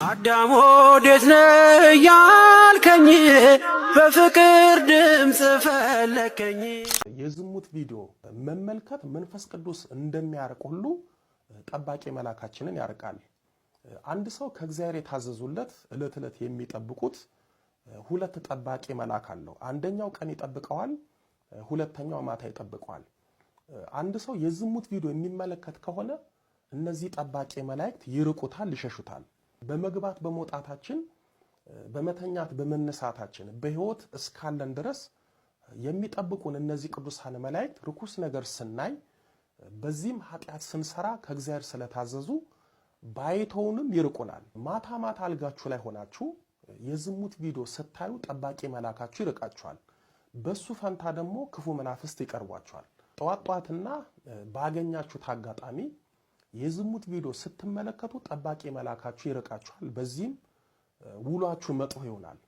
አዳም ወዴት ነህ ያልከኝ በፍቅር ድምጽ ፈለከኝ። የዝሙት ቪዲዮ መመልከት መንፈስ ቅዱስ እንደሚያርቅ ሁሉ ጠባቂ መላካችንን ያርቃል። አንድ ሰው ከእግዚአብሔር የታዘዙለት እለት እለት የሚጠብቁት ሁለት ጠባቂ መላክ አለው። አንደኛው ቀን ይጠብቀዋል፣ ሁለተኛው ማታ ይጠብቀዋል። አንድ ሰው የዝሙት ቪዲዮ የሚመለከት ከሆነ እነዚህ ጠባቂ መላእክት ይርቁታል፣ ይሸሹታል። በመግባት በመውጣታችን በመተኛት በመነሳታችን በህይወት እስካለን ድረስ የሚጠብቁን እነዚህ ቅዱሳን መላእክት ርኩስ ነገር ስናይ በዚህም ኃጢአት ስንሰራ ከእግዚአብሔር ስለታዘዙ ባይተውንም ይርቁናል። ማታ ማታ አልጋችሁ ላይ ሆናችሁ የዝሙት ቪዲዮ ስታዩ ጠባቂ መላካችሁ ይርቃችኋል። በሱ ፈንታ ደግሞ ክፉ መናፍስት ይቀርቧችኋል። ጠዋትና ባገኛችሁት አጋጣሚ የዝሙት ቪዲዮ ስትመለከቱ ጠባቂ መላካችሁ ይርቃችኋል። በዚህም ውሏችሁ መጥፎ ይሆናል።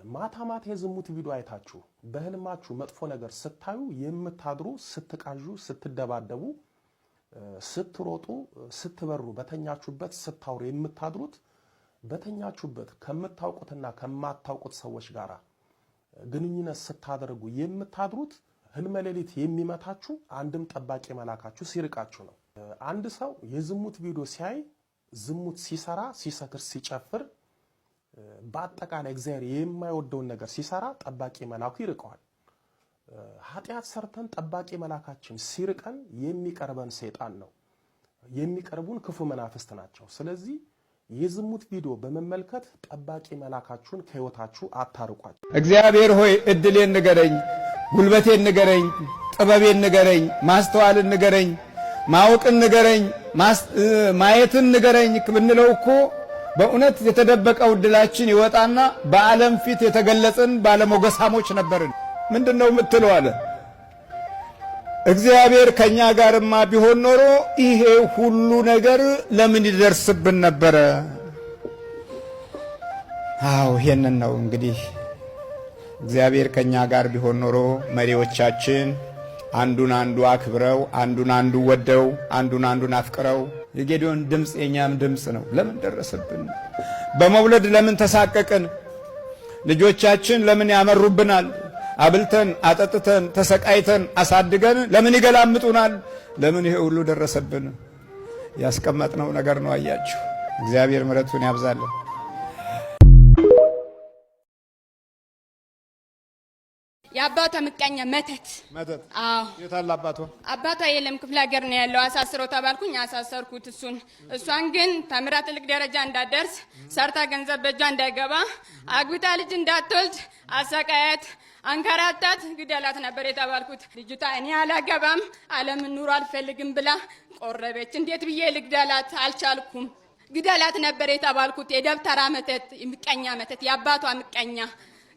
ማታ ማታ የዝሙት ቪዲዮ አይታችሁ በህልማችሁ መጥፎ ነገር ስታዩ የምታድሩ ስትቃዡ፣ ስትደባደቡ፣ ስትሮጡ፣ ስትበሩ፣ በተኛችሁበት ስታውሩ የምታድሩት በተኛችሁበት ከምታውቁትና ከማታውቁት ሰዎች ጋር ግንኙነት ስታደርጉ የምታድሩት ህልመ ሌሊት የሚመታችሁ አንድም ጠባቂ መላካችሁ ሲርቃችሁ ነው። አንድ ሰው የዝሙት ቪዲዮ ሲያይ ዝሙት ሲሰራ፣ ሲሰክር፣ ሲጨፍር በአጠቃላይ እግዚአብሔር የማይወደውን ነገር ሲሰራ ጠባቂ መላኩ ይርቀዋል። ኃጢአት ሰርተን ጠባቂ መላካችን ሲርቀን የሚቀርበን ሰይጣን ነው። የሚቀርቡን ክፉ መናፍስት ናቸው። ስለዚህ የዝሙት ቪዲዮ በመመልከት ጠባቂ መላካችሁን ከህይወታችሁ አታርቋቸው። እግዚአብሔር ሆይ እድሌን ንገረኝ፣ ጉልበቴን ንገረኝ፣ ጥበቤን ንገረኝ፣ ማስተዋልን ንገረኝ፣ ማወቅን ንገረኝ፣ ማየትን ንገረኝ ብንለው እኮ በእውነት የተደበቀው እድላችን ይወጣና በዓለም ፊት የተገለጽን ባለሞገሳሞች ነበርን። ምንድነው የምትለው አለ። እግዚአብሔር ከኛ ጋርማ ቢሆን ኖሮ ይሄ ሁሉ ነገር ለምን ይደርስብን ነበረ? አዎ ይሄንን ነው እንግዲህ። እግዚአብሔር ከኛ ጋር ቢሆን ኖሮ መሪዎቻችን አንዱን አንዱ አክብረው፣ አንዱን አንዱ ወደው፣ አንዱን አንዱን አፍቅረው። የጌዲዮን ድምጽ የኛም ድምጽ ነው። ለምን ደረሰብን? በመውለድ ለምን ተሳቀቅን? ልጆቻችን ለምን ያመሩብናል? አብልተን አጠጥተን ተሰቃይተን አሳድገን ለምን ይገላምጡናል? ለምን ይሄ ሁሉ ደረሰብን? ያስቀመጥነው ነገር ነው። አያችሁ። እግዚአብሔር ምሕረቱን ያብዛልን። የአባቷ ምቀኛ መተት። አዎ የታለ አባቷ? አባቷ የለም፣ ክፍለ ሀገር ነው ያለው። አሳስረው ተባልኩኝ፣ አሳሰርኩት እሷን ግን ተምራ ትልቅ ደረጃ እንዳደርስ ሰርታ ገንዘብ በእጇ እንዳይገባ አግብታ ልጅ እንዳትወልድ አሰቃያት፣ አንከራታት፣ ግደላት ነበር የተባልኩት። ልጅቷ እኔ አላገባም ዓለምን ኑሮ አልፈልግም ብላ ቆረበች። እንዴት ብዬ ልግደላት? አልቻልኩም። ግደላት ነበር የተባልኩት። የደብተራ መተት፣ ምቀኛ መተት፣ የአባቷ ምቀኛ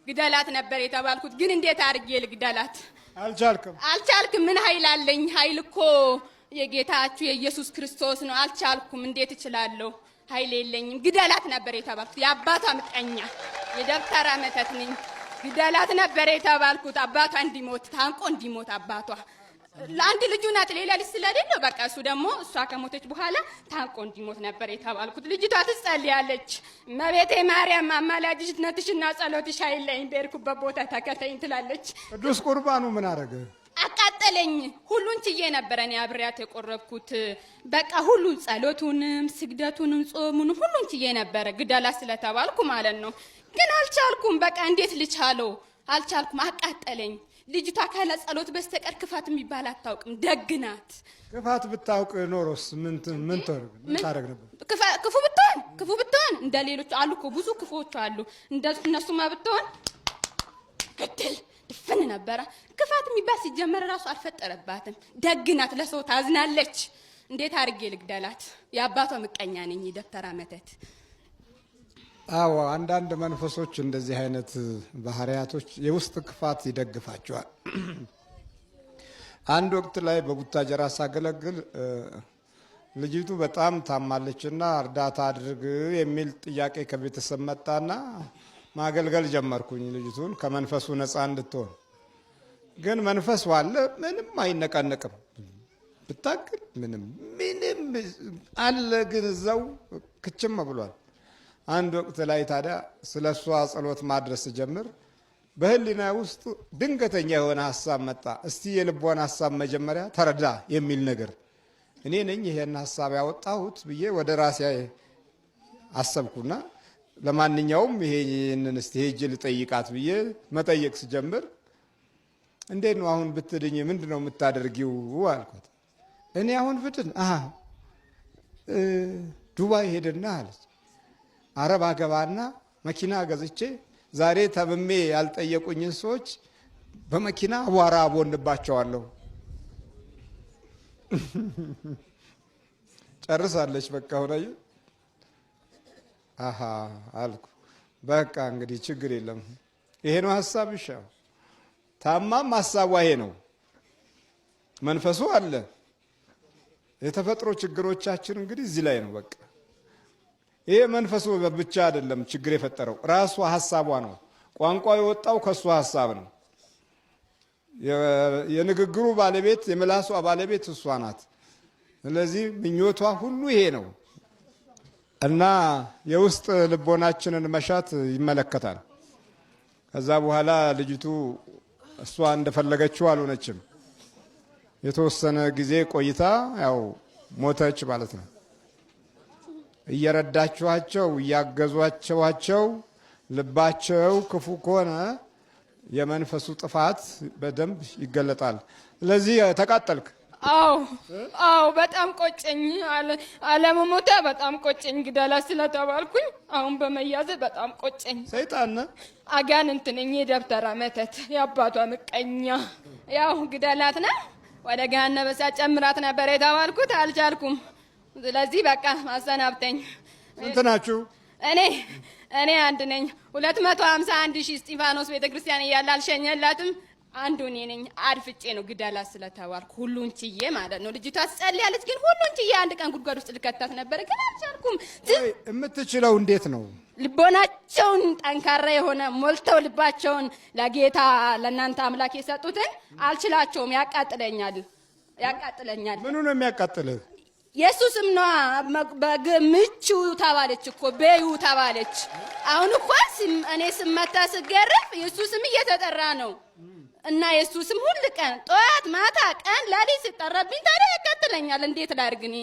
ግደላት ነበር የተባልኩት። ግን እንዴት አድርጌ ልግደላት? አልቻልኩም። ምን ኃይል አለኝ? ኃይል እኮ የጌታችሁ የኢየሱስ ክርስቶስ ነው። አልቻልኩም። እንዴት እችላለሁ? ኃይል የለኝም። ግደላት ነበር የተባልኩት። የአባቷ ምቀኛ የደብተራ መተት ነኝ። ግደላት ነበር የተባልኩት። አባቷ እንዲሞት፣ ታንቆ እንዲሞት አባቷ ለአንድ ልጁ ናት፣ ሌላ ልጅ ስለሌለው በቃ እሱ ደግሞ እሷ ከሞተች በኋላ ታንቆ እንዲሞት ነበር የተባልኩት። ልጅቷ ትጸልያለች። እመቤቴ ማርያም አማላጅነትሽና ጸሎትሽ አይለኝ፣ በሄድኩበት ቦታ ተከተኝ ትላለች። ቅዱስ ቁርባኑ ምን አረገ? አቃጠለኝ። ሁሉን ችዬ ነበረ እኔ አብሬያት የቆረብኩት። በቃ ሁሉን ጸሎቱንም ስግደቱንም ጾሙንም ሁሉን ችዬ ነበረ፣ ግደላት ስለተባልኩ ማለት ነው። ግን አልቻልኩም። በቃ እንዴት ልቻለው? አልቻልኩም። አቃጠለኝ። ልጅቷ ካለ ጸሎት በስተቀር ክፋት የሚባል አታውቅም። ደግናት። ክፋት ብታውቅ ኖሮስ ምን ታረግ ነበር? ክፉ ብትሆን እንደ ሌሎች አሉ እኮ ብዙ ክፉዎች አሉ። እነሱማ ብትሆን ግድል ድፍን ነበረ። ክፋት የሚባል ሲጀመር ራሱ አልፈጠረባትም። ደግናት፣ ለሰው ታዝናለች። እንዴት አድርጌ ልግደላት? የአባቷ ምቀኛ ነኝ። ደብተራ መተት። አዎ አንዳንድ መንፈሶች እንደዚህ አይነት ባህሪያቶች የውስጥ ክፋት ይደግፋቸዋል። አንድ ወቅት ላይ በቡታጀራ ሳገለግል ልጅቱ በጣም ታማለችና እርዳታ አድርግ የሚል ጥያቄ ከቤተሰብ መጣና ማገልገል ጀመርኩኝ። ልጅቱን ከመንፈሱ ነፃ እንድትሆን። ግን መንፈስ ዋለ ምንም አይነቃነቅም። ብታክል ምንም አለ ግን እዛው ክችም ብሏል። አንድ ወቅት ላይ ታዲያ ስለሷ ጸሎት ማድረስ ጀምር በህሊና ውስጥ ድንገተኛ የሆነ ሐሳብ መጣ። እስቲ የልቧን ሐሳብ መጀመሪያ ተረዳ የሚል ነገር እኔ ነኝ ይሄን ሐሳብ ያወጣሁት ብዬ ወደ ራሴ አሰብኩና ለማንኛውም ይሄንን እስቲ ሄጄ ልጠይቃት ብዬ መጠየቅ ስጀምር እንዴት ነው አሁን ብትድኝ ምንድነው የምታደርጊው አልኳት። እኔ አሁን ብድን ዱባይ ሄድና አለች አረብ አገባና መኪና ገዝቼ ዛሬ ተብሜ ያልጠየቁኝን ሰዎች በመኪና አቧራ አቦንባቸዋለሁ። ጨርሳለች። በቃ ሆነኝ አልኩ። በቃ እንግዲህ ችግር የለም ይሄ ነው ሐሳብሽ። ታማም ሐሳቧ ይሄ ነው። መንፈሱ አለ። የተፈጥሮ ችግሮቻችን እንግዲህ እዚህ ላይ ነው። በቃ ይሄ መንፈሱ ብቻ አይደለም ችግር የፈጠረው ራሷ ሐሳቧ ነው። ቋንቋው የወጣው ከሷ ሐሳብ ነው። የንግግሩ ባለቤት የምላሷ ባለቤት እሷ ናት። ስለዚህ ምኞቷ ሁሉ ይሄ ነው እና የውስጥ ልቦናችንን መሻት ይመለከታል። ከዛ በኋላ ልጅቱ እሷ እንደፈለገችው አልሆነችም። የተወሰነ ጊዜ ቆይታ ያው ሞተች ማለት ነው። እየረዳችኋቸው እያገዟቸው ልባቸው ክፉ ከሆነ የመንፈሱ ጥፋት በደንብ ይገለጣል። ስለዚህ ተቃጠልክ? አዎ በጣም ቆጨኝ። አለመሞታ በጣም ቆጨኝ። ግደላ ስለተባልኩኝ አሁን በመያዝ በጣም ቆጨኝ። ሰይጣን አጋንንት ነኝ፣ የደብተራ መተት፣ የአባቷ ምቀኛ። ያው ግደላት ነው ወደ ገሃነመ እሳት ጨምራት ነበር የተባልኩት። አልቻልኩም። ስለዚህ በቃ አሰናብተኝ። ስንት ናችሁ? እኔ አንድ ነኝ። 251 ሺህ እስጢፋኖስ ቤተክርስቲያን እያለ አልሸኘላትም። አንዱ እኔ ነኝ። አድፍጬ ነው ግደላት ስለተባልኩ ሁሉን ችዬ ማለት ነው። ልጅቷ ትጸልያለች፣ ግን ሁሉን ችዬ አንድ ቀን ጉድጓድ ውስጥ ልከታት ነበር፣ ግን አልቻልኩም። የምትችለው እንዴት ነው? ልቦናቸውን ጠንካራ የሆነ ሞልተው ልባቸውን ለጌታ ለእናንተ አምላክ የሰጡትን አልችላቸውም። ያቃጥለኛል። ምኑ ነው የሚያቃጥልህ? ኢየሱስም ነው። ምቹ ተባለች እኮ በዩ ተባለች። አሁን እኮ እኔ ስመታ ስገረፍ ኢየሱስም እየተጠራ ነው እና ኢየሱስም ሁሉ ቀን ጠዋት ማታ ቀን ሌሊት ሲጠራብኝ ታዲያ ያቃጥለኛል። እንዴት ላድርግ? እኔ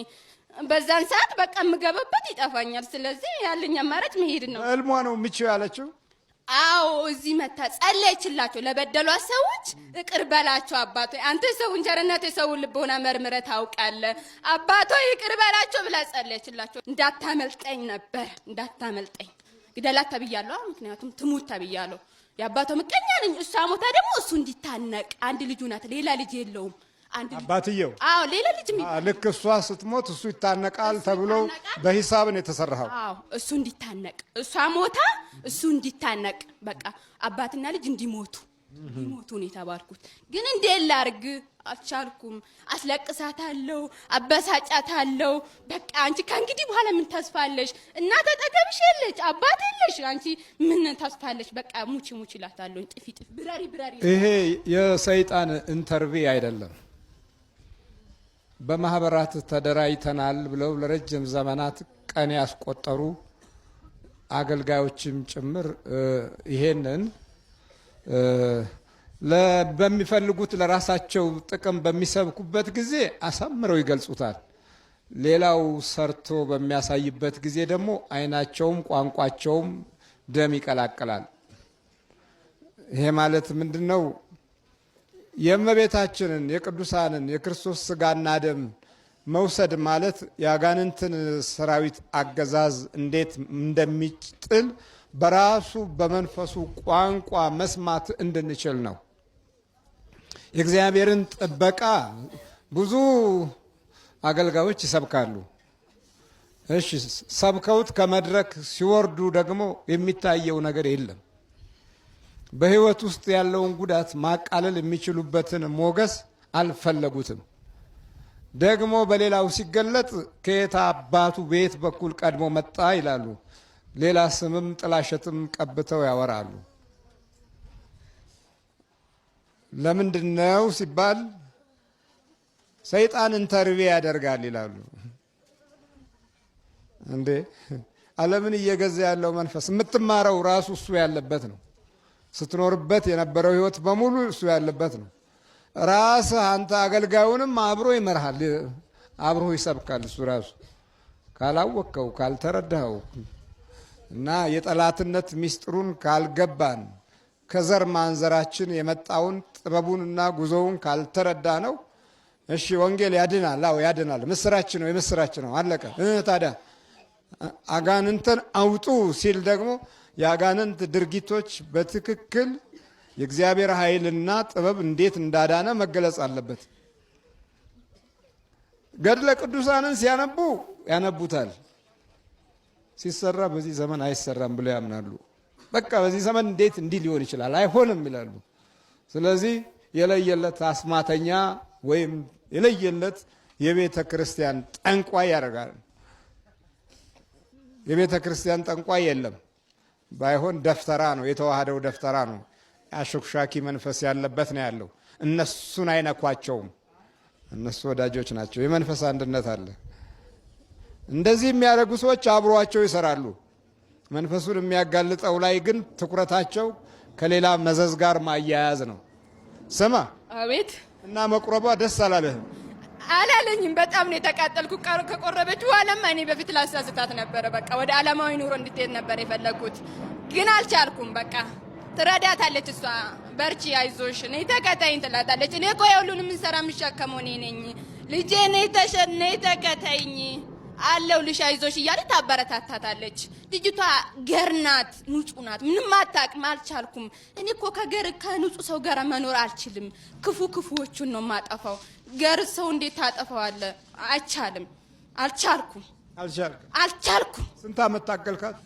በዛን ሰዓት በቃ የምገባበት ይጠፋኛል። ስለዚህ ያለኝ አማራጭ መሄድ ነው። እልሟ ነው ምቹ ያለችው። አዎ እዚህ መታ ጸለየችላቸው። ለበደሏት ሰዎች ይቅር በላቸው አባቶ፣ አንተ ሰውን ቸርነት የሰውን ልቦና መርምረህ ታውቃለህ፣ አባቶ ይቅር በላቸው ብላ ጸለየችላቸው። እንዳታመልጠኝ ነበር እንዳታመልጠኝ። ግደላት ተብያለሁ፣ ምክንያቱም ትሙት ተብያለሁ። የአባቶ ምቀኛ ነኝ። እሷ ሞታ ደግሞ እሱ እንዲታነቅ። አንድ ልጁ ናት፣ ሌላ ልጅ የለውም። አባትየው ሌላ ልጅ ልክ እሷ ስትሞት እሱ ይታነቃል ተብሎ በሂሳብ ነው የተሰራው። እሱ እንዲታነቅ፣ እሷ ሞታ እሱ እንዲታነቅ፣ በቃ አባትና ልጅ እንዲሞቱ ነው የተባልኩት። ግን እንዴት ላድርግ? አልቻልኩም። አስለቅሳታለሁ፣ አበሳጫታለሁ። በቃ አንቺ ከእንግዲህ በኋላ ምን ተስፋለሽ? እናት አጠገብሽ የለች፣ አባት የለሽ፣ አንቺ ምን ተስፋለሽ? በቃ ሙቺ እላታለሁ። ጥፊ ብረሪ። ይሄ የሰይጣን ኢንተርቪው አይደለም። በማህበራት ተደራጅተናል ብለው ለረጅም ዘመናት ቀን ያስቆጠሩ አገልጋዮችም ጭምር ይሄንን በሚፈልጉት ለራሳቸው ጥቅም በሚሰብኩበት ጊዜ አሳምረው ይገልጹታል። ሌላው ሰርቶ በሚያሳይበት ጊዜ ደግሞ ዓይናቸውም ቋንቋቸውም ደም ይቀላቅላል። ይሄ ማለት ምንድነው? የእመቤታችንን የቅዱሳንን የክርስቶስ ስጋና ደም መውሰድ ማለት የአጋንንትን ሰራዊት አገዛዝ እንዴት እንደሚጥል በራሱ በመንፈሱ ቋንቋ መስማት እንድንችል ነው። የእግዚአብሔርን ጥበቃ ብዙ አገልጋዮች ይሰብካሉ። እሺ፣ ሰብከውት ከመድረክ ሲወርዱ ደግሞ የሚታየው ነገር የለም። በህይወት ውስጥ ያለውን ጉዳት ማቃለል የሚችሉበትን ሞገስ አልፈለጉትም። ደግሞ በሌላው ሲገለጥ ከየት አባቱ ቤት በኩል ቀድሞ መጣ ይላሉ። ሌላ ስምም ጥላሸትም ቀብተው ያወራሉ። ለምንድነው ሲባል ሰይጣን ኢንተርቪው ያደርጋል ይላሉ። እንዴ ዓለምን እየገዛ ያለው መንፈስ የምትማረው ራሱ እሱ ያለበት ነው። ስትኖርበት የነበረው ህይወት በሙሉ እሱ ያለበት ነው። ራስህ አንተ አገልጋዩንም አብሮ ይመርሃል፣ አብሮ ይሰብካል። እሱ ራሱ ካላወቅከው ካልተረዳኸው እና የጠላትነት ሚስጥሩን ካልገባን ከዘር ማንዘራችን የመጣውን ጥበቡንና ጉዞውን ካልተረዳ ነው። እሺ ወንጌል ያድናል፣ አዎ ያድናል፣ ምስራች ነው፣ የምስራች ነው፣ አለቀ። ታዲያ አጋንንትን አውጡ ሲል ደግሞ የአጋንንት ድርጊቶች በትክክል የእግዚአብሔር ኃይልና ጥበብ እንዴት እንዳዳነ መገለጽ አለበት። ገድለ ቅዱሳንን ሲያነቡ ያነቡታል፣ ሲሰራ በዚህ ዘመን አይሰራም ብለው ያምናሉ። በቃ በዚህ ዘመን እንዴት እንዲህ ሊሆን ይችላል? አይሆንም ይላሉ። ስለዚህ የለየለት አስማተኛ ወይም የለየለት የቤተ ክርስቲያን ጠንቋይ ያደርጋል። የቤተ ክርስቲያን ጠንቋይ የለም። ባይሆን ደፍተራ ነው፣ የተዋህደው ደፍተራ ነው። አሽክሻኪ መንፈስ ያለበት ነው ያለው። እነሱን አይነኳቸውም፣ እነሱ ወዳጆች ናቸው። የመንፈስ አንድነት አለ። እንደዚህ የሚያደርጉ ሰዎች አብሯቸው ይሰራሉ። መንፈሱን የሚያጋልጠው ላይ ግን ትኩረታቸው ከሌላ መዘዝ ጋር ማያያዝ ነው። ስማ፣ አቤት። እና መቁረቧ ደስ አላለህም? አላለኝም። በጣም ነው የተቃጠልኩ። ከቆረበች በኋላማ እኔ በፊት ላሳስታት ነበረ። በቃ ወደ ዓለማዊ ኑሮ እንድትሄድ ነበር የፈለኩት፣ ግን አልቻልኩም። በቃ ትረዳታለች እሷ። በርቺ፣ አይዞሽ፣ ነይ ተከታይኝ ትላታለች። እኔ እኮ የሁሉንም እንሰራ የምሸከመው እኔ ነኝ። ልጄ ነይ ተከታይኝ አለሁልሽ፣ አይዞሽ እያለች ታበረታታታለች። ልጅቷ ገርናት፣ ንጹህ ናት፣ ምንም አታውቅም። አልቻልኩም። እኔ እኮ ከንጹህ ሰው ጋር መኖር አልችልም። ክፉዎቹን ነው የማጠፋው። ገር ሰው እንዴት ታጠፋዋለህ? አይቻልም። አልቻልኩም። ስንት ዓመት ታገልካት?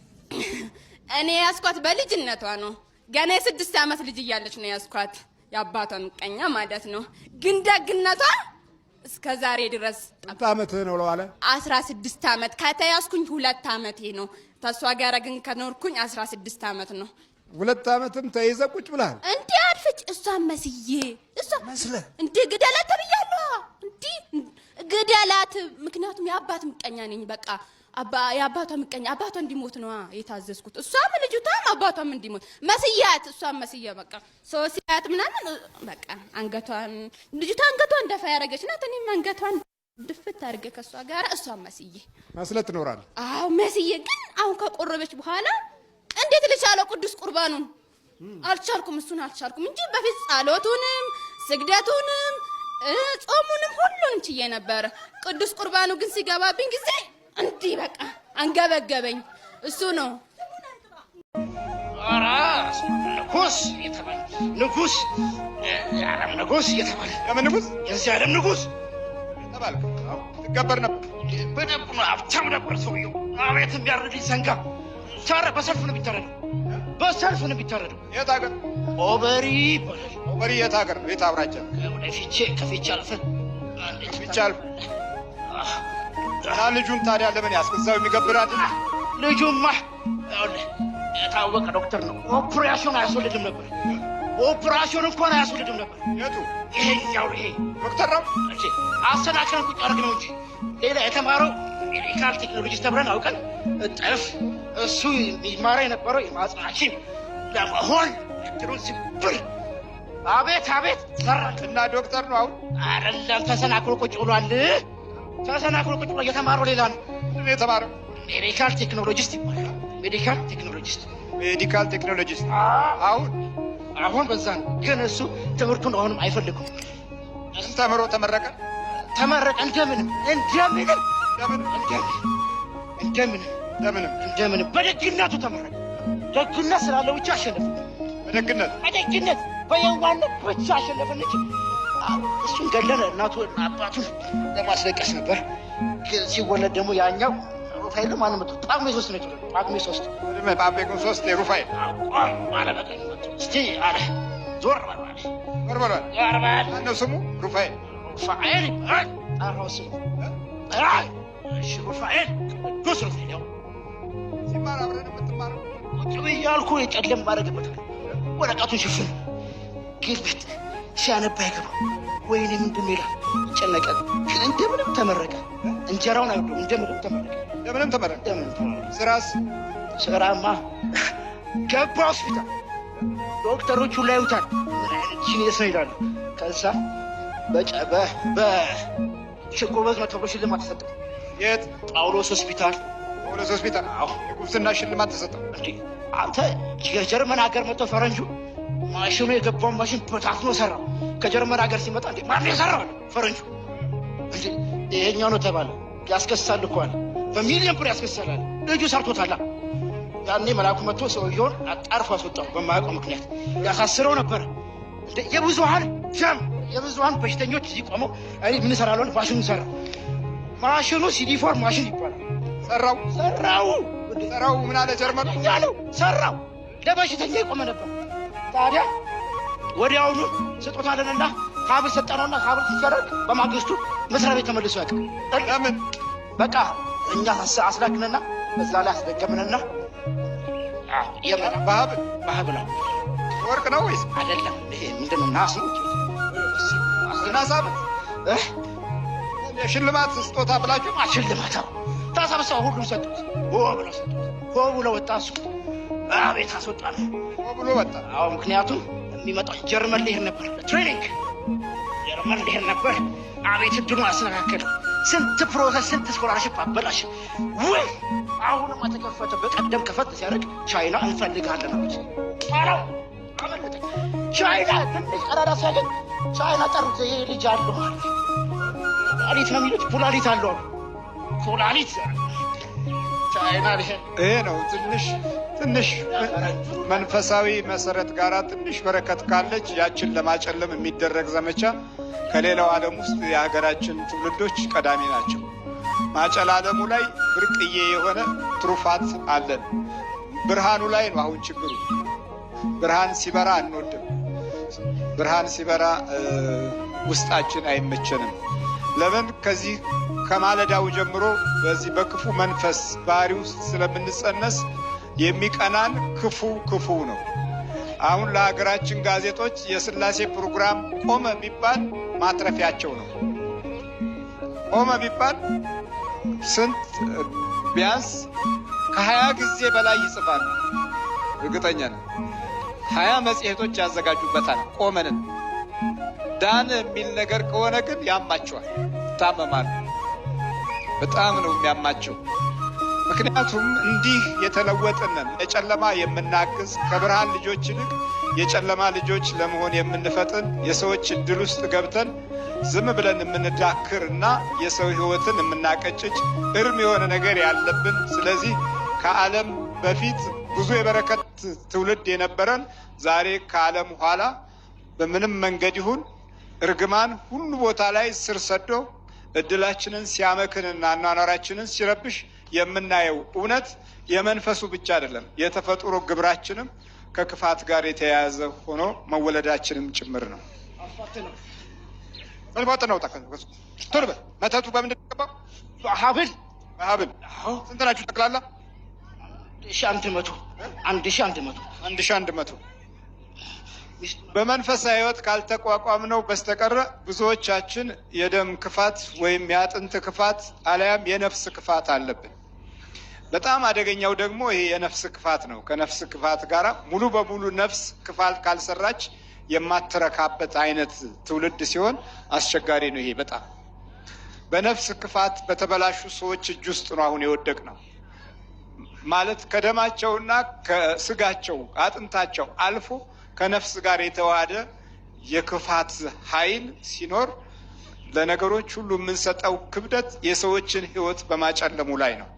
እኔ ያስኳት በልጅነቷ ነው። ገና የ6 ዓመት ልጅ እያለች ነው ያስኳት። የአባቷ ምቀኛ ማለት ነው። ግን ደግነቷ እስከ ዛሬ ድረስ። ስንት ዓመትህ ነው ለዋለ? 16 ዓመት። ከተያዝኩኝ 2 ዓመቴ ነው። ተሷ ጋር ግን ከኖርኩኝ 16 ዓመት ነው። 2 ዓመትም ተይዘህ ቁጭ ብለሃል። እንዴ አልፈጭ እሷን መስዬ እሷ መስለህ እንዴ ግደላት ተብያለሁ። እንዴ ግደላት። ምክንያቱም የአባት ምቀኛ ነኝ። በቃ የአባቷ ምቀኛ፣ አባቷ እንዲሞት ነው የታዘዝኩት። እሷም ልጅቷም አባቷም እንዲሞት መስያት፣ እሷም መስያ በቃ ሶስያት ምናምን በቃ አንገቷን ልጅቷ አንገቷን ደፋ ያደረገች ናት። እኔም አንገቷን ድፍት አድርጌ ከሷ ጋር እሷም መስለ ትኖራለህ። አዎ መስዬ። ግን አሁን ከቆረበች በኋላ እንዴት ልቻለው? ቅዱስ ቁርባኑን አልቻልኩም። እሱን አልቻልኩም እንጂ በፊት ጸሎቱንም ስግደቱንም ጾሙንም ሁሉንም ችዬ ነበር። ቅዱስ ቁርባኑ ግን ሲገባብኝ ጊዜ እንዲህ በቃ አንገበገበኝ። እሱ ነው አራስ ንጉስ የተባለ ንጉስ፣ የዓለም ንጉስ የተባለ የምን ንጉስ? የዚህ ዓለም ንጉስ የተባለ ትገበር ነበር። በደንብ ነው፣ ሀብታም ነበር ሰውየው። አቤት የሚያርድኝ ዘንጋ። ታረ በሰልፍ ነው የሚታረደው፣ በሰልፍ ነው የሚታረደው። የት ሀገር? ኦበሪ ይባላል። ኦበሪ የት ሀገር ነው? የት አውራጃ? ከፊቼ አልፈን እና ልጁን ታዲያ ለምን ያስገዛው? የሚገብር አይደል? ልጁማ የታወቀ ዶክተር ነው። ኦፕሬሽን አያስወልድም ነበር። ኦፕሬሽን እንኳን አያስወልድም ነበር። የቱ? ይሄኛው ይሄ ዶክተር ነው እንጂ አሰናከን ቁጭ አድርግ ነው እንጂ ሌላ የተማረው ሜዲካል ቴክኖሎጂስት ተብለን አውቀን እጥፍ እሱ ይማራ የነበረው የማጽናችን ለመሆን እድሩን ሲብር አቤት ሰራና ዶክተር ነው አሁን አይደለም። ተሰናክሎ ቁጭ ብሏል። ተሰናክሎ ቁጭ ብሎ የተማረው ሌላ ነው። የተማረው ሜዲካል ቴክኖሎጂስት ይባላል። ሜዲካል ቴክኖሎጂስት አሁን በዛ ነው። ግን እሱ ትምህርቱን አሁንም አይፈልግም። ተምሮ ተመረቀ። እንደምንም በደግነቱ ተመረቀ። ደግነት ስላለው ብቻ አሸነፈ። በደግነት በየዋነት ብቻ አሸነፈን እንጂ እሱን ገለለ። እናቱን አባቱን ለማስለቀስ ነበር። ሲወለድ ደግሞ ያኛው ሩፋኤል ማን መጥቶ ጳጉሜ 3 ነው የተወለደው። ጳጉሜ 3 ሩፋኤል አለ። በቃ እስቲ አለ ዞር በል ማነው ስሙ? ሩፋኤል ጠራው ስሙ። እሺ ሩፋኤል ቅዱስ ሩፋኤል ያው ሲማር አብረን የምትማረው ቁጭ ብያልኩ የጨለም ማድረግበት ወረቀቱን ሽፍን ግልብጥ ሲያነባ ይገባው ወይኔ ምንድን ይላል ጨነቀ። ግን እንደምንም ተመረቀ። እንጀራውን አይወደውም። እንደምንም ተመረቀ። ስራስ? ስራማ ገባ ሆስፒታል። ዶክተሮቹ ላይ ያዩታል። ምን አይነት ጂኒየስ ነው ይላሉ። ከዛ በጎበዝ ነው ተብሎ ሽልማት ተሰጠው። የት? ጳውሎስ ሆስፒታል። ጳውሎስ ሆስፒታል? አዎ። የጉብዝና ሽልማት ተሰጠው። እንዴ አንተ የጀርመን ሀገር መጥቶ ፈረንጁ ማሽኑ የገባውን ማሽን በታትኖ ሰራው። ከጀርመን ሀገር ሲመጣ እንዴ ማን የሰራው ፈረንጁ? እንዴ ይሄኛው ነው ተባለ። ያስከሳል እኮ አለ። በሚሊዮን ብር ያስከሳል። ልጁ ሰርቶታል። ያኔ መልአኩ መጥቶ ሰውየውን አጣርፎ አስወጣው። በማያውቀው ምክንያት ያሳስረው ነበር። እንዴ የብዙሃን በሽተኞች ሲቆመው እኔ ምን እሰራለሁ? ማሽኑን ሰራው። ማሽኑ ሲዲፎር ማሽን ይባላል። ሰራው ምን አለ ጀርመን ያለው ሰራው። ለበሽተኛ ይቆመ ነበር። ታዲያ ወዲያውኑ ስጦታለንና ሀብል ሰጠነውና ሀብል ሲሰረቅ በማግስቱ መስሪያ ቤት ተመልሶ ያውቅ። ለምን? በቃ እኛ አስላክንና እዛ ላይ አስደገምንና በሀብል ነው። ወርቅ ነው ወይስ አይደለም? ይሄ ምንድን ነው? ናስ ነው። ናሳብ የሽልማት ስጦታ ብላችሁ ሽልማታው ታሳብሰው ሁሉም ሰጡት። ብሎ ሰጡት። ብሎ ወጣ። እሱ አቤት አስወጣ ነው ብሎ ወጣ። አዎ ምክንያቱም የሚመጣው ጀርመን ሊሄድ ነበር ለትሬኒንግ። ጀርመን ሊሄድ ነበር። አቤት እድሉ አስተካከለው። ስንት ፕሮሰስ ስንት ስኮላርሽፕ አበላሽ። ወይ አሁንም ተከፈተ። በቀደም ከፈት ሲያደርግ ቻይና እንፈልጋለን አሉት። አራው አመለጠ። ቻይና ትንሽ ቀዳዳ ሲያገኝ ቻይና ጠሩት። ይሄ ልጅ አለው ኩላሊት ነው የሚሉት። ኩላሊት አለው ኩላሊት ቻይና ይሄ ነው። ትንሽ መንፈሳዊ መሰረት ጋራ ትንሽ በረከት ካለች ያችን ለማጨለም የሚደረግ ዘመቻ ከሌላው ዓለም ውስጥ የሀገራችን ትውልዶች ቀዳሚ ናቸው። ማጨላለሙ ላይ ብርቅዬ የሆነ ትሩፋት አለን። ብርሃኑ ላይ ነው አሁን ችግሩ። ብርሃን ሲበራ አንወድም። ብርሃን ሲበራ ውስጣችን አይመቸንም። ለምን? ከዚህ ከማለዳው ጀምሮ በዚህ በክፉ መንፈስ ባህሪ ውስጥ ስለምንጸነስ የሚቀናን ክፉ ነው። አሁን ለሀገራችን ጋዜጦች የሥላሴ ፕሮግራም ቆመ ቢባል ማትረፊያቸው ነው። ቆመ ቢባል ስንት ቢያንስ ከ20 ጊዜ በላይ ይጽፋል። እርግጠኛ ነው 20 መጽሔቶች ያዘጋጁበታል። ቆመንን ዳን የሚል ነገር ከሆነ ግን ያማቸዋል፣ ይታመማሉ። በጣም ነው የሚያማቸው። ምክንያቱም እንዲህ የተለወጥንን የጨለማ የምናግዝ ከብርሃን ልጆች ይልቅ የጨለማ ልጆች ለመሆን የምንፈጥን የሰዎች እድል ውስጥ ገብተን ዝም ብለን የምንዳክርና የሰው ሕይወትን የምናቀጭጭ እርም የሆነ ነገር ያለብን። ስለዚህ ከዓለም በፊት ብዙ የበረከት ትውልድ የነበረን ዛሬ ከዓለም ኋላ በምንም መንገድ ይሁን እርግማን ሁሉ ቦታ ላይ ስር ሰዶ እድላችንን ሲያመክንና አኗኗራችንን ሲረብሽ የምናየው እውነት የመንፈሱ ብቻ አይደለም፣ የተፈጥሮ ግብራችንም ከክፋት ጋር የተያያዘ ሆኖ መወለዳችንም ጭምር ነው። መተቱ በምንድን ነው የገባው? ሀብል። ስንት ናችሁ ጠቅላላ? 1100 በመንፈሳዊ ሕይወት ካልተቋቋምነው በስተቀረ ብዙዎቻችን የደም ክፋት ወይም የአጥንት ክፋት አለያም የነፍስ ክፋት አለብን። በጣም አደገኛው ደግሞ ይሄ የነፍስ ክፋት ነው። ከነፍስ ክፋት ጋር ሙሉ በሙሉ ነፍስ ክፋት ካልሰራች የማትረካበት አይነት ትውልድ ሲሆን አስቸጋሪ ነው። ይሄ በጣም በነፍስ ክፋት በተበላሹ ሰዎች እጅ ውስጥ ነው አሁን የወደቅ ነው ማለት ከደማቸውና ከስጋቸው አጥንታቸው አልፎ ከነፍስ ጋር የተዋሃደ የክፋት ኃይል ሲኖር ለነገሮች ሁሉ የምንሰጠው ክብደት የሰዎችን ሕይወት በማጨለሙ ላይ ነው።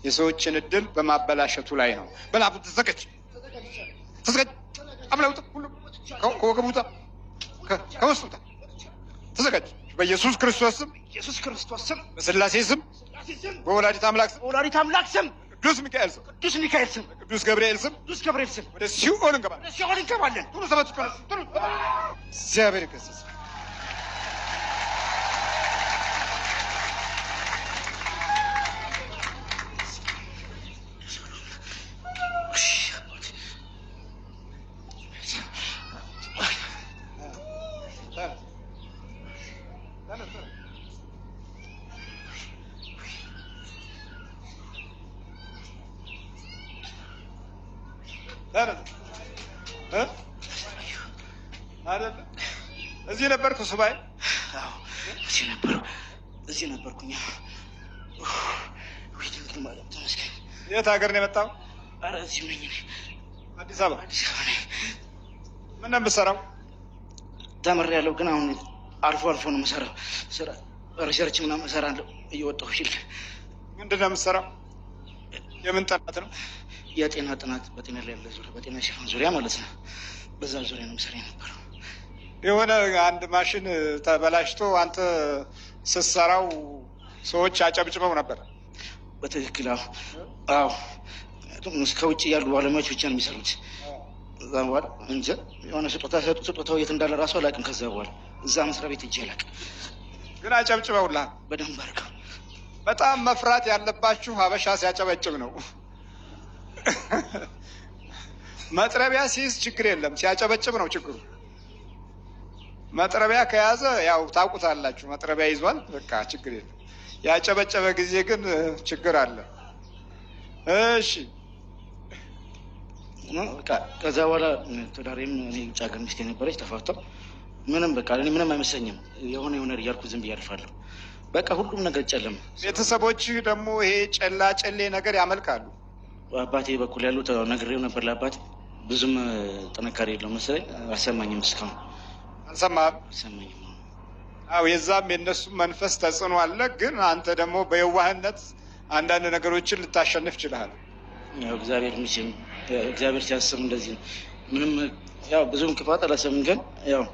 የሰዎችን እድል በማበላሸቱ ላይ ነው። በላቡ ተዘጋጅ አብላውጥ ሁሉ ከወገቡታ ከወስጡታ ተዘጋጅ። በኢየሱስ ክርስቶስ ስም በሥላሴ ስም በወላዲተ አምላክ ስም ቅዱስ ሚካኤል ስም ቅዱስ ገብርኤል ስም ወደ ሲኦል እንገባለን። ሁሉ ሰበት እግዚአብሔር ይገስጽ። አይደል? እዚህ ነበርኩ ሱባኤ? አዎ እዚህ ነበርኩኝ። ወይ ድንግል ማርያም ተመስገን። የት ሀገር ነው የመጣው? ኧረ እዚሁ ነኝ እኔ። አዲስ አበባ ነኝ። ምን ነው የምትሰራው? ተምሬያለሁ፣ ግን አሁን አልፎ ነው የምሰራው። ስራ ሪሰርች ምናምን እሰራለሁ እየወጣሁ ሲል። ምንድን ነው የምትሰራው? የምን ጥናት ነው? የጤና ጥናት፣ በጤና ላይ ያለ ዙሪያ፣ በጤና ሽፋን ዙሪያ ማለት ነው። በዛ ዙሪያ ነው የምሰራ የነበረው። የሆነ አንድ ማሽን ተበላሽቶ አንተ ስትሰራው ሰዎች አጨብጭበው ነበር? በትክክል አዎ። ከውጭ ያሉ ባለሙያዎች ብቻ ነው የሚሰሩት። እዛ በኋላ እንጂ የሆነ ስጦታው የት እንዳለ ራሱ አላውቅም። ከዛ በኋላ እዛ መስሪያ ቤት እጄ አላውቅም፣ ግን አጨብጭበውልሃል በደንብ አድርገው። በጣም መፍራት ያለባችሁ ሀበሻ ሲያጨበጭብ ነው። መጥረቢያ ሲይዝ ችግር የለም፣ ሲያጨበጭብ ነው ችግሩ። መጥረቢያ ከያዘ ያው ታውቁታላችሁ፣ መጥረቢያ ይዟል፣ በቃ ችግር የለም። ያጨበጨበ ጊዜ ግን ችግር አለ። እሺ ከዛ በኋላ ትዳሬም እኔ ውጭ ሀገር ሚስት የነበረች ተፋታው። ምንም በቃ እኔ ምንም አይመስለኝም። የሆነ እያልኩ ዝም ብዬ አልፋለሁ። በቃ ሁሉም ነገር ጨለመ። ቤተሰቦች ደግሞ ይሄ ጨሌ ነገር ያመልካሉ። አባቴ በኩል ያሉት ነግሬው ነበር። ለአባቴ ብዙም ጥንካሬ የለውም መሰለኝ፣ አልሰማኝም። እስካሁን አልሰማህም? አልሰማኝም። አዎ የዛም የእነሱም መንፈስ ተጽዕኖ አለ። ግን አንተ ደግሞ በየዋህነት አንዳንድ ነገሮችን ልታሸንፍ ችለሃል። ያው እግዚአብሔር ሲያስብ እንደዚህ ነው። ምንም ያው ብዙም ክፋት አላሰብም። ግን ያው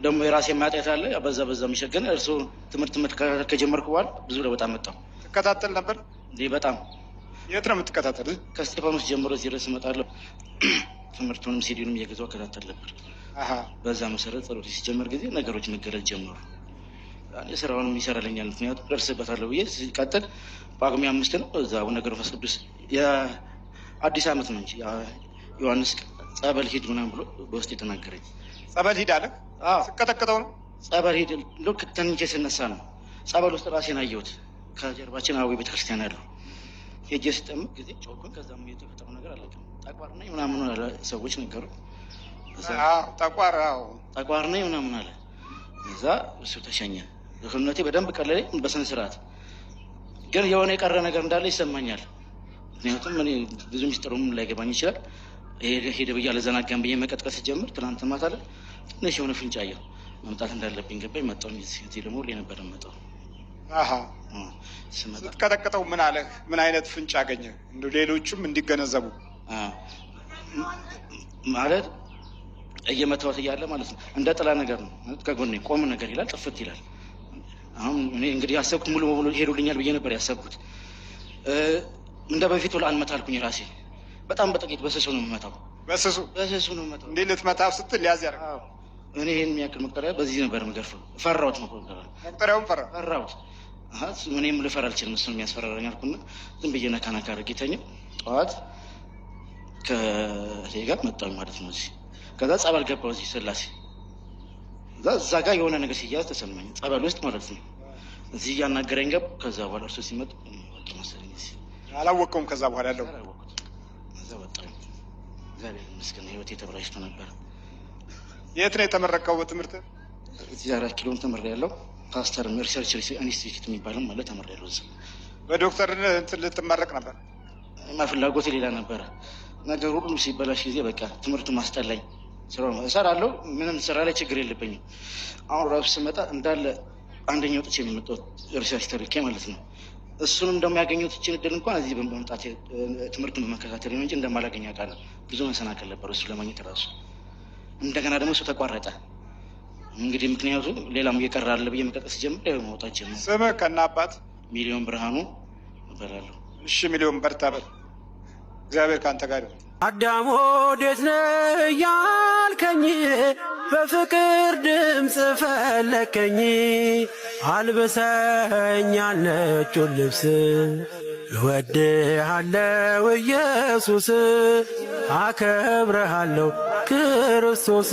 ደግሞ የራሴ ማጥያት አለ። በዛ የሚሸገን እርሱ ትምህርት ከጀመርኩ በኋላ ብዙ ለውጥ አመጣሁ። ትከታተል ነበር እንዴ? በጣም። የት ነው የምትከታተል? ከስቴፋኖስ ጀምሮ እዚህ ድረስ እመጣለሁ። ትምህርቱንም ሲዲውንም እየገዛሁ እከታተል ነበር። በዛ መሰረት ጸሎት ሲጀመር ጊዜ ነገሮች መገለጥ ጀመሩ። ስራውንም ይሰራልኛል፣ ምክንያቱም ደርስበታለሁ ብዬ ሲቀጥል ጳጉሜ 5 ነው እዛ አቡነ ገብረ መንፈስ ቅዱስ የአዲስ ዓመት ነው እንጂ ዮሐንስ ጸበል ሂድ ምናምን ብሎ በውስጥ የተናገረኝ። ጸበል ሂድ አለ? ስቀጠቅጠው ነው ጸበል ሂድ። ልክ ተኝቼ ስነሳ ነው ጸበል ውስጥ ራሴን አየሁት። ከጀርባችን አዊ ቤተክርስቲያን ያለው ሄጄ ስጠምቅ ጊዜ ጮኩኝ። ከዛም የተፈጠረው ነገር አላውቅም። ጠቋር ነኝ ምናምን አለ፣ ሰዎች ነገሩ። ጠቋር ነኝ ምናምን አለ። እዛ እሱ ተሸኘ። ህልነቴ በደንብ ቀለለኝ በስነ ስርዓት። ግን የሆነ የቀረ ነገር እንዳለ ይሰማኛል። ምክንያቱም እኔ ብዙ ሚስጥሩም ላይገባኝ ይችላል። ሄደ ብዬ አልዘናጋም ብዬ መቀጥቀጥ ስጀምር ትናንት ማታ ላይ ትንሽ የሆነ ፍንጫ አየሁ። መምጣት እንዳለብኝ ገባኝ። መጣሁ። እዚህ ደግሞ ሁሌ ነበር የምመጣው። ስትቀጠቅጠው ምን አለህ? ምን አይነት ፍንጭ አገኘ? ሌሎቹም እንዲገነዘቡ ማለት እየመታወት እያለ ማለት ነው። እንደ ጥላ ነገር ነው። ከጎኔ ቆም ነገር ይላል፣ ጥፍት ይላል። አሁን እኔ እንግዲህ ያሰብኩት ሙሉ በሙሉ ሄዱልኛል ብዬ ነበር ያሰብኩት። እንደ በፊቱ አልመታ አልኩኝ ራሴ። በጣም በጥቂት በስሱ ነው የምመታው። በስሱ ነው የምመታው። እንዴ ልትመታው ስትል ሊያዝ ያደርግ። እኔ ይሄን የሚያክል መቁጠሪያ በዚህ ነበር የምገርፈው። ፈራሁት። መቁጠሪያውን ፈራሁት። እኔም ልፈራ አልችልም፣ እሱን የሚያስፈራራኝ አልኩና ዝም ብዬ ነካ አድርጌ ተኛሁ። ጠዋት ከእቴ ጋር መጣሁ ማለት ነው እዚህ። ከዛ ጸበል ገባሁ እዚህ ስላሴ። እዛ ጋር የሆነ ነገር ሲያዝ ተሰማኝ፣ ጸበል ውስጥ ማለት ነው። እዚህ እያናገረኝ ገባሁ። ከዛ በኋላ እርሱ ሲመጡ መሰለኝ አላወቀውም። ከዛ በኋላ ያለው እዛ ወጣሁ። እግዚአብሔር ይመስገን ህይወቴ ተበላሽቶ ነበር። የት ነው የተመረቀው በትምህርት? እዚህ 4 ኪሎ ተምሬያለሁ። ፓስተር ሪሰርች ኢንስቲትዩት የሚባለው ማለት ተምሬያለሁ እዛ። በዶክተር ልትመረቅ ነበር? ፍላጎቴ ሌላ ነበረ። ነገር ሁሉ ሲበላሽ ጊዜ በቃ ትምህርቱ ማስጠላኝ። ስራው እሰራለሁ፣ ምንም ስራ ላይ ችግር የለብኝም። አሁን ራሱ ስመጣ እንዳለ አንደኛ ወጥቼ ነው የመጣሁት ሪሰርች ተርኬ ማለት ነው። እሱንም ደግሞ ያገኘሁት ይህችን እድል እንኳን እዚህ በመምጣት ትምህርቱን በመከታተል እንጂ እንደማላገኝ አውቃለሁ። ብዙ መሰናከል ነበር እሱ ለማግኘት ራሱ። እንደገና ደግሞ እሱ ተቋረጠ። እንግዲህ ምክንያቱ ሌላም እየቀረ አለ ብዬ መቀጠል ሲጀምር መውጣት ጀመርኩ። ስምህ ከነ አባት? ሚሊዮን ብርሃኑ እባላለሁ። እሺ ሚሊዮን በርታ በል። እግዚአብሔር ከአንተ ጋር ይሁን። አዳም ወዴት ነህ ያልከኝ፣ በፍቅር ድምፅ ፈለከኝ። አልብሰኛል ነጩን ልብስ፣ እወድሃለሁ ኢየሱስ፣ አከብረሃለሁ ክርስቶስ።